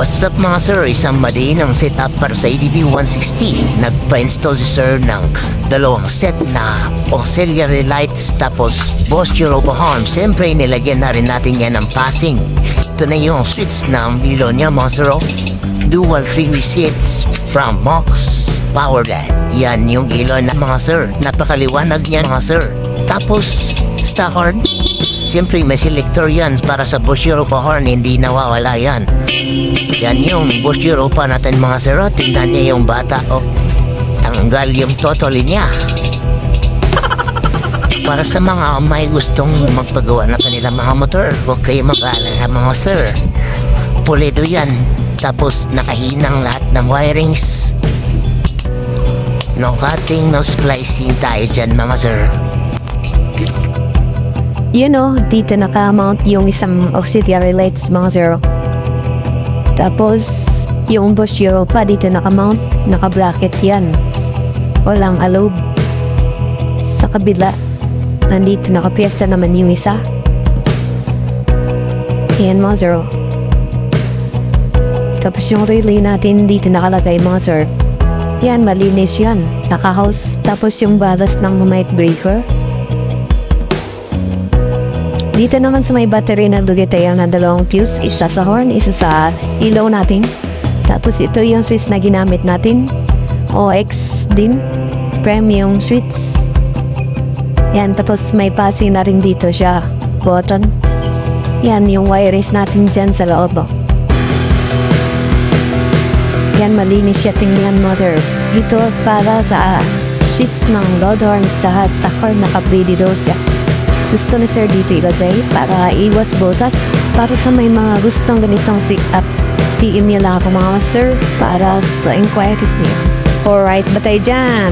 What's up mga sir? Isang madinang setup para sa ADB 160. Nagpa-install si sir ng dalawang set na auxiliary lights tapos Bosch Europa horn. Siyempre nilagyan na rin natin yan ng passing. Ito na yung switch ng bilo niya mga sir. Dual 3 seats from Mox Power Light. Yan yung ilaw na mga sir. Napakaliwanag niya mga sir. Tapos star horn. Siyempre may selector yan para sa Bosch Europa horn, hindi nawawala yan. Yan yung Bosch Europa natin mga sir. Tingnan niya yung bata. Tanggal yung totally niya. Para sa mga may gustong magpagawa na kanilang mga motor, huwag kayo mag-aalala mga sir. Pulido yan. Tapos nakahinang lahat ng wirings. No cutting, no splicing tayo dyan mga sir. Dito naka-mount yung isang auxiliary lights mga sir. Tapos, yung Bosch Europa dito naka-mount, naka-bracket yan. Walang alobe. Sa kabila, nandito naka-piesta naman yung isa. Yan mga sir. Tapos yung relay natin dito nakalagay mga sir. Yan, malinis yan. Naka-house. Tapos yung ballast ng mic breaker. Dito naman sa may battery naglagay tayo ng dalawang fuse, isa sa horn, isa sa ilaw natin. Tapos ito yung switch na ginamit natin, OX din, premium switch. Yan, tapos may passing na rin dito siya, button. Yan yung wires natin dyan sa loob. Yan, malinis siya tingnan mo sir. Dito para sa switch ng load horns, sa horn naka-bleedy siya. Gusto ni sir dito ilagay para iwas botas. Para sa may mga gustong ganitong setup, PM nyo lang ako mga sir para sa inquiries niyo. Alright, batay dyan!